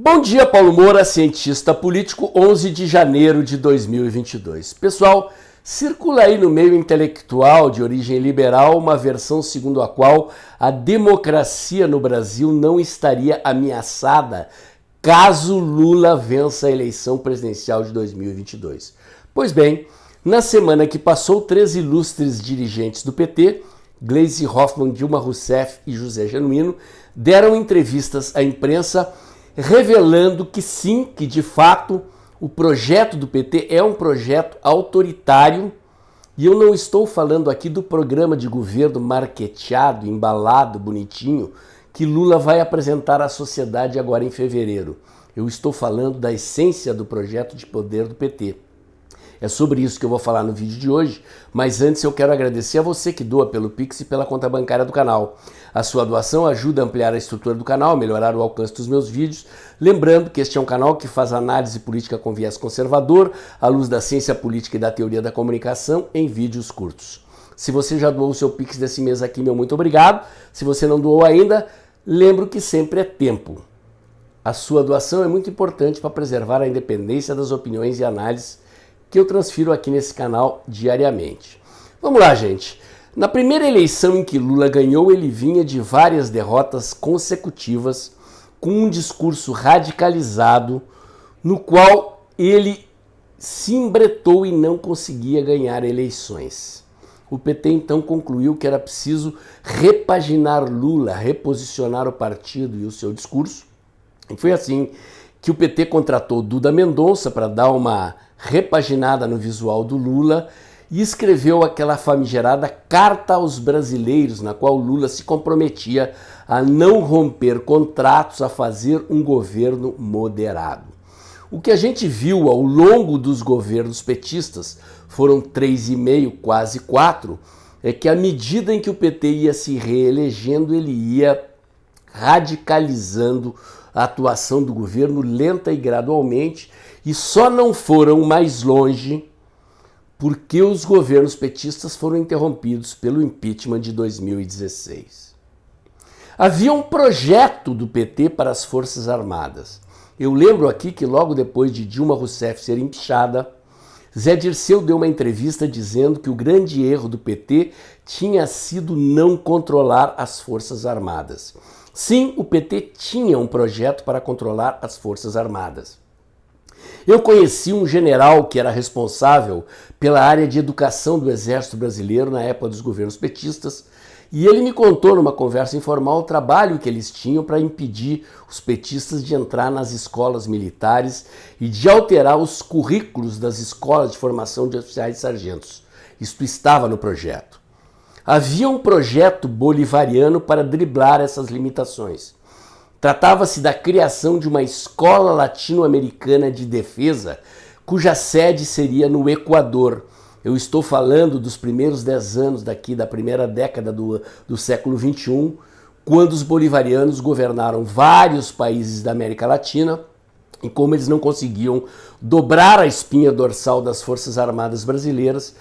Bom dia, Paulo Moura, cientista político, 11 de janeiro de 2022. Pessoal, circula aí no meio intelectual de origem liberal uma versão segundo a qual a democracia no Brasil não estaria ameaçada caso Lula vença a eleição presidencial de 2022. Pois bem, na semana que passou, 3 ilustres dirigentes do PT, Gleisi Hoffmann, Dilma Rousseff e José Genuíno, deram entrevistas à imprensa revelando que sim, que de fato o projeto do PT é um projeto autoritário, e eu não estou falando aqui do programa de governo marqueteado, embalado, bonitinho, que Lula vai apresentar à sociedade agora em fevereiro. Eu estou falando da essência do projeto de poder do PT. É sobre isso que eu vou falar no vídeo de hoje, mas antes eu quero agradecer a você que doa pelo Pix e pela conta bancária do canal. A sua doação ajuda a ampliar a estrutura do canal, melhorar o alcance dos meus vídeos. Lembrando que este é um canal que faz análise política com viés conservador, à luz da ciência política e da teoria da comunicação, em vídeos curtos. Se você já doou o seu Pix desse mês aqui, meu muito obrigado. Se você não doou ainda, lembro que sempre é tempo. A sua doação é muito importante para preservar a independência das opiniões e análises que eu transfiro aqui nesse canal diariamente. Vamos lá, gente. Na primeira eleição em que Lula ganhou, ele vinha de várias derrotas consecutivas, com um discurso radicalizado, no qual ele se embretou e não conseguia ganhar eleições. O PT então concluiu que era preciso repaginar Lula, reposicionar o partido e o seu discurso. E foi assim que o PT contratou Duda Mendonça para dar uma repaginada no visual do Lula e escreveu aquela famigerada Carta aos Brasileiros, na qual Lula se comprometia a não romper contratos, a fazer um governo moderado. O que a gente viu ao longo dos governos petistas, foram 3,5, quase 4, é que à medida em que o PT ia se reelegendo, ele ia radicalizando a atuação do governo lenta e gradualmente, e só não foram mais longe porque os governos petistas foram interrompidos pelo impeachment de 2016. Havia um projeto do PT para as Forças Armadas. Eu lembro aqui que logo depois de Dilma Rousseff ser empichada, Zé Dirceu deu uma entrevista dizendo que o grande erro do PT tinha sido não controlar as Forças Armadas. Sim, o PT tinha um projeto para controlar as Forças Armadas. Eu conheci um general que era responsável pela área de educação do Exército Brasileiro na época dos governos petistas, e ele me contou numa conversa informal o trabalho que eles tinham para impedir os petistas de entrar nas escolas militares e de alterar os currículos das escolas de formação de oficiais e sargentos. Isto estava no projeto. Havia um projeto bolivariano para driblar essas limitações. Tratava-se da criação de uma escola latino-americana de defesa, cuja sede seria no Equador. Eu estou falando dos primeiros 10 anos daqui, da primeira década do século XXI, quando os bolivarianos governaram vários países da América Latina, e como eles não conseguiam dobrar a espinha dorsal das Forças Armadas brasileiras,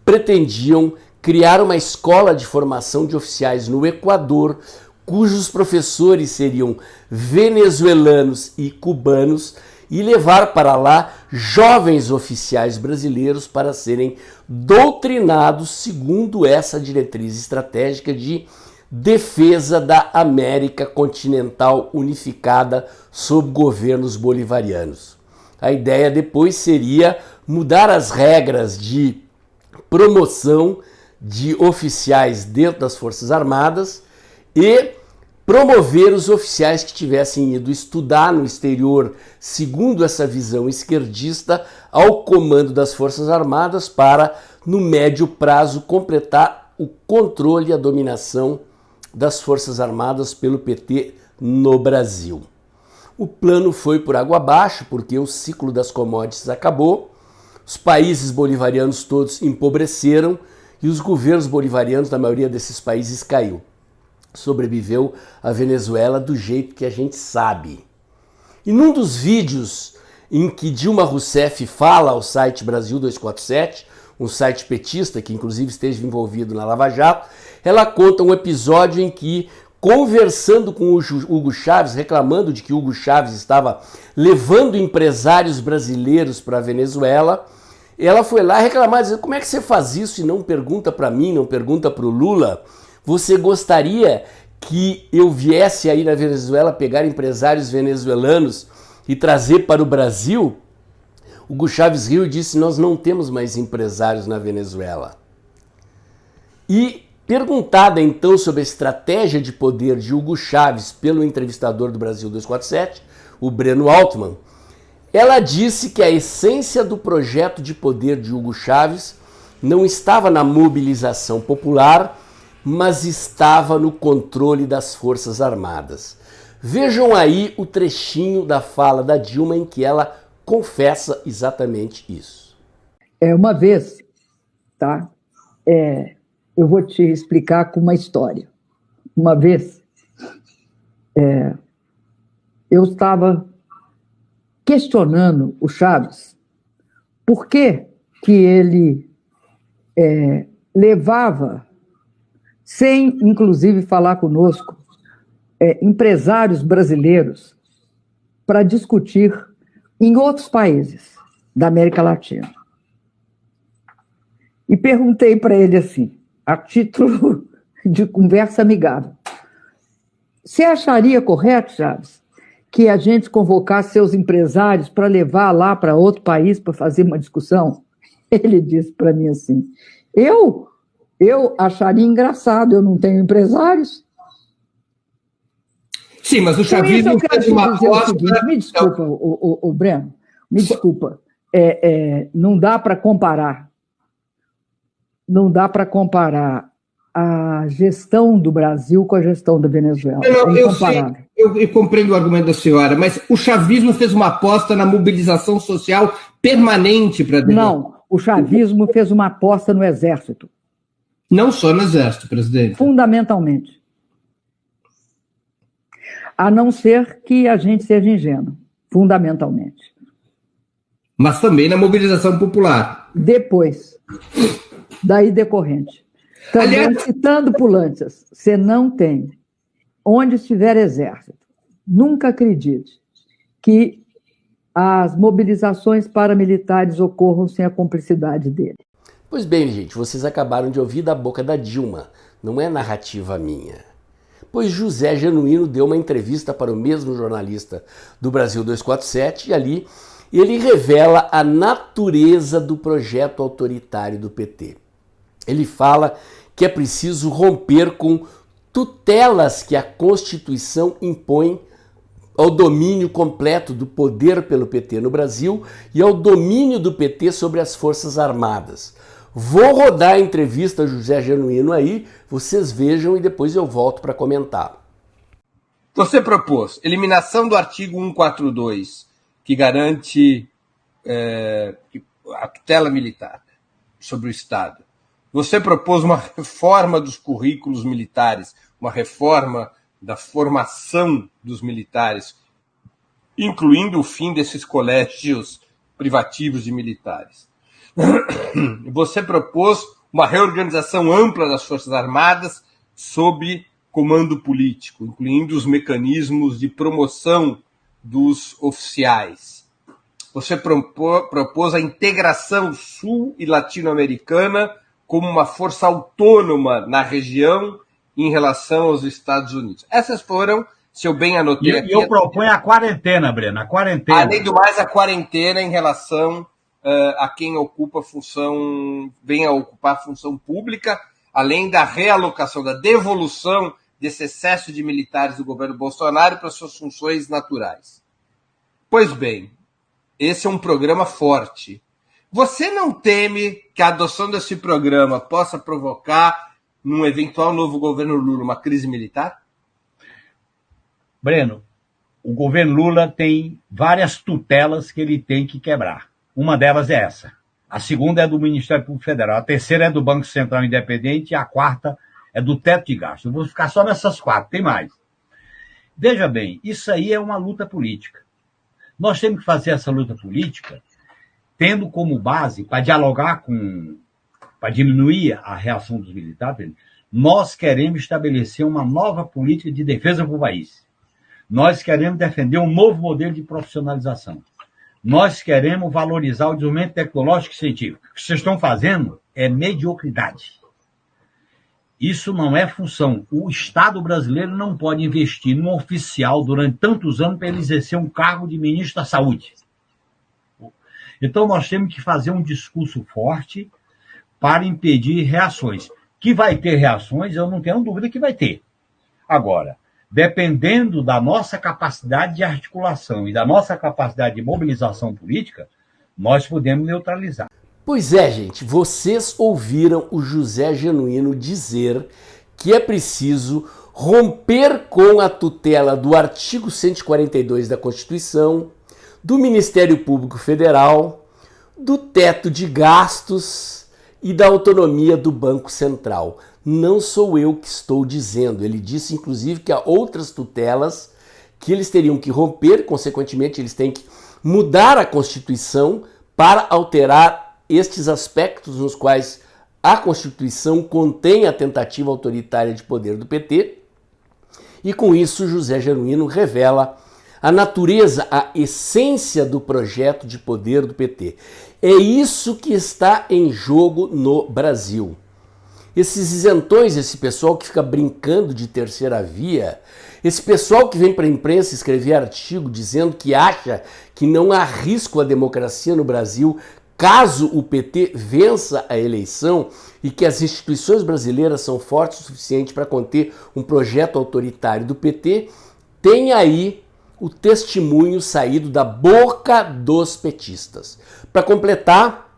pretendiam criar uma escola de formação de oficiais no Equador, cujos professores seriam venezuelanos e cubanos, e levar para lá jovens oficiais brasileiros para serem doutrinados segundo essa diretriz estratégica de defesa da América continental unificada sob governos bolivarianos. A ideia depois seria mudar as regras de promoção de oficiais dentro das Forças Armadas e promover os oficiais que tivessem ido estudar no exterior, segundo essa visão esquerdista, ao comando das Forças Armadas para, no médio prazo, completar o controle e a dominação das Forças Armadas pelo PT no Brasil. O plano foi por água abaixo, porque o ciclo das commodities acabou, os países bolivarianos todos empobreceram e os governos bolivarianos da maioria desses países caiu. Sobreviveu a Venezuela do jeito que a gente sabe. E num dos vídeos em que Dilma Rousseff fala ao site Brasil 247, um site petista que inclusive esteve envolvido na Lava Jato, ela conta um episódio em que conversando com o Hugo Chávez, reclamando de que Hugo Chávez estava levando empresários brasileiros para a Venezuela. Ela foi lá reclamar, dizendo: como é que você faz isso e não pergunta para mim, não pergunta para o Lula? Você gostaria que eu viesse aí na Venezuela pegar empresários venezuelanos e trazer para o Brasil? Hugo Chávez riu e disse: nós não temos mais empresários na Venezuela. E perguntada então sobre a estratégia de poder de Hugo Chávez pelo entrevistador do Brasil 247, o Breno Altman, ela disse que a essência do projeto de poder de Hugo Chávez não estava na mobilização popular, mas estava no controle das Forças Armadas. Vejam aí o trechinho da fala da Dilma em que ela confessa exatamente isso. Uma vez, tá? Eu vou te explicar com uma história. Uma vez, eu estava questionando o Chávez por que ele levava, sem inclusive falar conosco, empresários brasileiros para discutir em outros países da América Latina. E perguntei para ele assim, a título de conversa amigável: você acharia correto, Chávez, que a gente convocasse seus empresários para levar lá para outro país para fazer uma discussão? Ele disse para mim assim: eu acharia engraçado, eu não tenho empresários. Sim, mas o chavismo fez uma aposta... Me desculpa, o Breno, me desculpa. Não dá para comparar. Não dá para comparar a gestão do Brasil com a gestão da Venezuela. Eu compreendo o argumento da senhora, mas o chavismo fez uma aposta na mobilização social permanente para... Não, o chavismo fez uma aposta no Exército. Não só no Exército, presidente. Fundamentalmente. A não ser que a gente seja ingênuo. Fundamentalmente. Mas também na mobilização popular. Depois. Daí decorrente. Também, aliás, citando Pulantzas, você não tem, onde estiver exército, nunca acredite que as mobilizações paramilitares ocorram sem a cumplicidade dele. Pois bem, gente, vocês acabaram de ouvir da boca da Dilma, não é narrativa minha. Pois José Genuíno deu uma entrevista para o mesmo jornalista do Brasil 247 e ali ele revela a natureza do projeto autoritário do PT. Ele fala que é preciso romper com tutelas que a Constituição impõe ao domínio completo do poder pelo PT no Brasil e ao domínio do PT sobre as Forças Armadas. Vou rodar a entrevista a José Genuíno aí, vocês vejam e depois eu volto para comentar. Você propôs eliminação do artigo 142, que garante a tutela militar sobre o Estado. Você propôs uma reforma dos currículos militares, uma reforma da formação dos militares, incluindo o fim desses colégios privativos de militares. Você propôs uma reorganização ampla das Forças Armadas sob comando político, incluindo os mecanismos de promoção dos oficiais. Você propôs a integração sul- e latino-americana como uma força autônoma na região em relação aos Estados Unidos. Essas foram, se eu bem anotei aqui... E eu proponho a quarentena, Breno, a quarentena. Além do mais, a quarentena em relação a quem ocupa vem a ocupar função pública, além da realocação, da devolução desse excesso de militares do governo Bolsonaro para suas funções naturais. Pois bem, esse é um programa forte. Você não teme que a adoção desse programa possa provocar, num eventual novo governo Lula, uma crise militar? Breno, o governo Lula tem várias tutelas que ele tem que quebrar. Uma delas é essa. A segunda é do Ministério Público Federal. A terceira é do Banco Central Independente. E a quarta é do teto de gasto. Eu vou ficar só nessas quatro, tem mais. Veja bem, isso aí é uma luta política. Nós temos que fazer essa luta política tendo como base, para dialogar para diminuir a reação dos militares, Nós queremos estabelecer uma nova política de defesa para o país. Nós queremos defender um novo modelo de profissionalização. Nós queremos valorizar o desenvolvimento tecnológico e científico. O que vocês estão fazendo é mediocridade. Isso não é função. O Estado brasileiro não pode investir num oficial durante tantos anos para ele exercer um cargo de ministro da Saúde. Então nós temos que fazer um discurso forte para impedir reações. Que vai ter reações, eu não tenho dúvida que vai ter. Agora, dependendo da nossa capacidade de articulação e da nossa capacidade de mobilização política, nós podemos neutralizar. Pois é, gente, vocês ouviram o José Genuíno dizer que é preciso romper com a tutela do artigo 142 da Constituição, do Ministério Público Federal, do teto de gastos e da autonomia do Banco Central. Não sou eu que estou dizendo. Ele disse, inclusive, que há outras tutelas que eles teriam que romper, consequentemente, eles têm que mudar a Constituição para alterar estes aspectos nos quais a Constituição contém a tentativa autoritária de poder do PT. E com isso, José Genuíno revela a natureza, a essência do projeto de poder do PT. É isso que está em jogo no Brasil. Esses isentões, esse pessoal que fica brincando de terceira via, esse pessoal que vem para a imprensa escrever artigo dizendo que acha que não há risco à democracia no Brasil caso o PT vença a eleição e que as instituições brasileiras são fortes o suficiente para conter um projeto autoritário do PT, tem aí o testemunho saído da boca dos petistas. Para completar,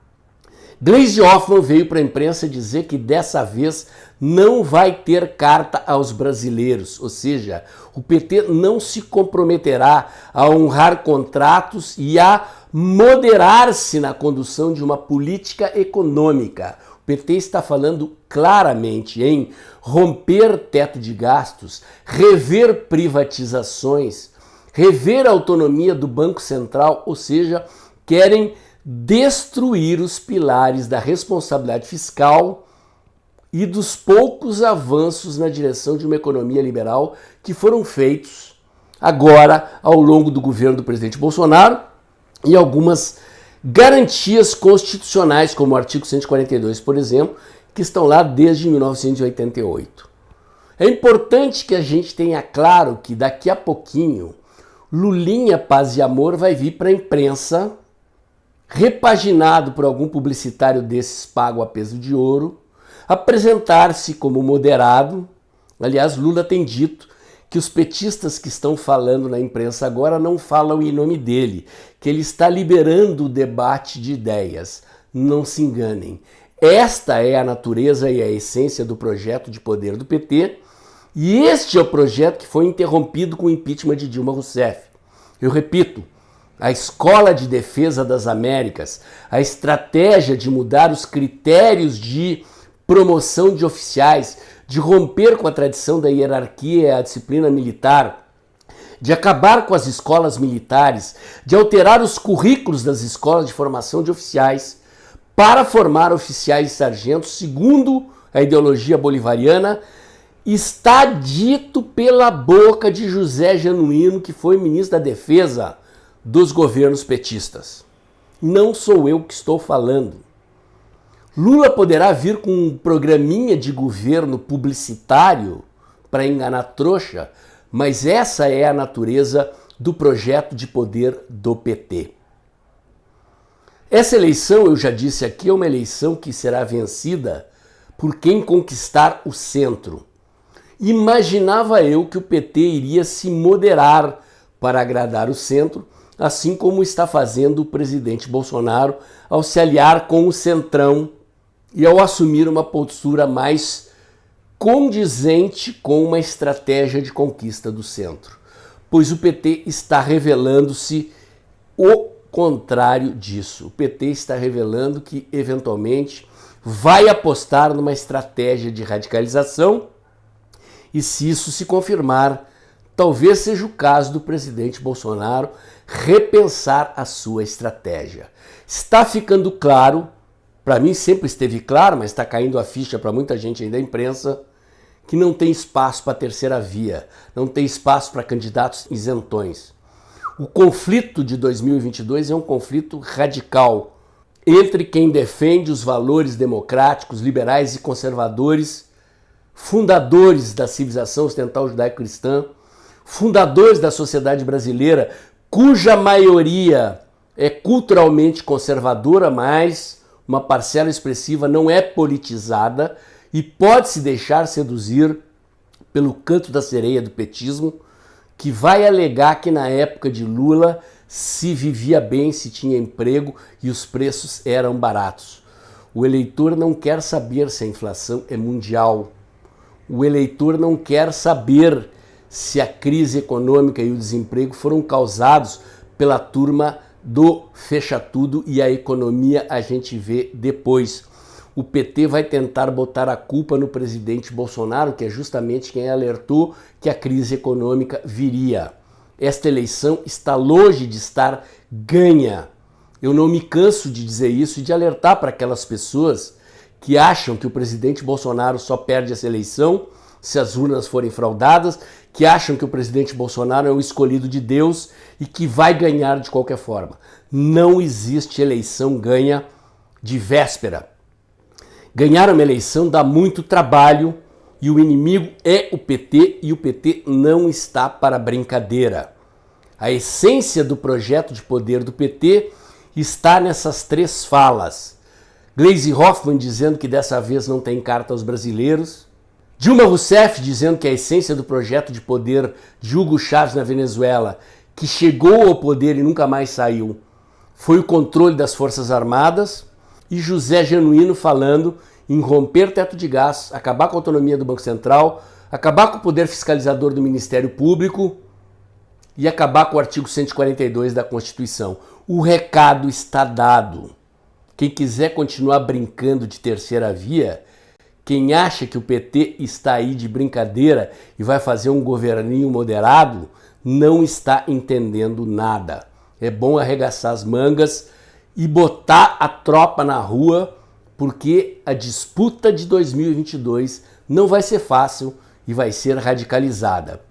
Gleisi Hoffmann veio para a imprensa dizer que dessa vez não vai ter carta aos brasileiros, ou seja, o PT não se comprometerá a honrar contratos e a moderar-se na condução de uma política econômica. O PT está falando claramente em romper teto de gastos, rever privatizações, rever a autonomia do Banco Central, ou seja, querem destruir os pilares da responsabilidade fiscal e dos poucos avanços na direção de uma economia liberal que foram feitos agora ao longo do governo do presidente Bolsonaro e algumas garantias constitucionais, como o artigo 142, por exemplo, que estão lá desde 1988. É importante que a gente tenha claro que daqui a pouquinho Lulinha Paz e Amor vai vir para a imprensa, repaginado por algum publicitário desses pago a peso de ouro, apresentar-se como moderado. Aliás, Lula tem dito que os petistas que estão falando na imprensa agora não falam em nome dele, que ele está liberando o debate de ideias. Não se enganem. Esta é a natureza e a essência do projeto de poder do PT, e este é o projeto que foi interrompido com o impeachment de Dilma Rousseff. Eu repito, a Escola de Defesa das Américas, a estratégia de mudar os critérios de promoção de oficiais, de romper com a tradição da hierarquia e a disciplina militar, de acabar com as escolas militares, de alterar os currículos das escolas de formação de oficiais para formar oficiais e sargentos segundo a ideologia bolivariana, está dito pela boca de José Genuíno, que foi ministro da Defesa dos governos petistas. Não sou eu que estou falando. Lula poderá vir com um programinha de governo publicitário para enganar trouxa, mas essa é a natureza do projeto de poder do PT. Essa eleição, eu já disse aqui, é uma eleição que será vencida por quem conquistar o centro. Imaginava eu que o PT iria se moderar para agradar o centro, assim como está fazendo o presidente Bolsonaro ao se aliar com o centrão e ao assumir uma postura mais condizente com uma estratégia de conquista do centro. Pois o PT está revelando-se o contrário disso. O PT está revelando que, eventualmente, vai apostar numa estratégia de radicalização e, se isso se confirmar, talvez seja o caso do presidente Bolsonaro repensar a sua estratégia. Está ficando claro, para mim sempre esteve claro, mas está caindo a ficha para muita gente aí da imprensa, que não tem espaço para a terceira via, não tem espaço para candidatos isentões. O conflito de 2022 é um conflito radical entre quem defende os valores democráticos, liberais e conservadores, fundadores da civilização ocidental judaico-cristã, fundadores da sociedade brasileira, cuja maioria é culturalmente conservadora, mas uma parcela expressiva não é politizada e pode se deixar seduzir pelo canto da sereia do petismo, que vai alegar que na época de Lula se vivia bem, se tinha emprego e os preços eram baratos. O eleitor não quer saber se a inflação é mundial. O eleitor não quer saber se a crise econômica e o desemprego foram causados pela turma do fecha tudo e a economia a gente vê depois. O PT vai tentar botar a culpa no presidente Bolsonaro, que é justamente quem alertou que a crise econômica viria. Esta eleição está longe de estar ganha. Eu não me canso de dizer isso e de alertar para aquelas pessoas que acham que o presidente Bolsonaro só perde essa eleição se as urnas forem fraudadas, que acham que o presidente Bolsonaro é o escolhido de Deus e que vai ganhar de qualquer forma. Não existe eleição ganha de véspera. Ganhar uma eleição dá muito trabalho e o inimigo é o PT e o PT não está para brincadeira. A essência do projeto de poder do PT está nessas três falas. Gleisi Hoffmann dizendo que dessa vez não tem carta aos brasileiros. Dilma Rousseff dizendo que a essência do projeto de poder de Hugo Chávez na Venezuela, que chegou ao poder e nunca mais saiu, foi o controle das Forças Armadas. E José Genuíno falando em romper teto de gastos, acabar com a autonomia do Banco Central, acabar com o poder fiscalizador do Ministério Público e acabar com o artigo 142 da Constituição. O recado está dado. Quem quiser continuar brincando de terceira via, quem acha que o PT está aí de brincadeira e vai fazer um governinho moderado, não está entendendo nada. É bom arregaçar as mangas e botar a tropa na rua, porque a disputa de 2022 não vai ser fácil e vai ser radicalizada.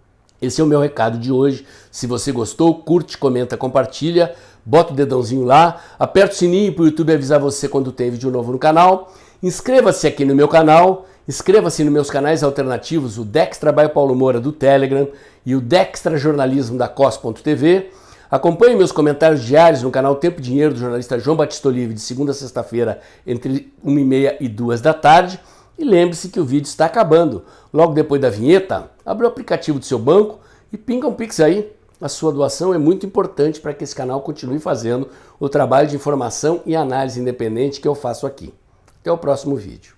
Esse é o meu recado de hoje. Se você gostou, curte, comenta, compartilha, bota o dedãozinho lá, aperta o sininho para o YouTube avisar você quando tem vídeo novo no canal. Inscreva-se aqui no meu canal, inscreva-se nos meus canais alternativos, o Dextra by Paulo Moura do Telegram e o Dextra Jornalismo da COS.tv. Acompanhe meus comentários diários no canal Tempo e Dinheiro do jornalista João Batista Olive de segunda a sexta-feira entre 1h30 e 2 da tarde. E lembre-se que o vídeo está acabando. Logo depois da vinheta, abra o aplicativo do seu banco e pinga um Pix aí. A sua doação é muito importante para que esse canal continue fazendo o trabalho de informação e análise independente que eu faço aqui. Até o próximo vídeo.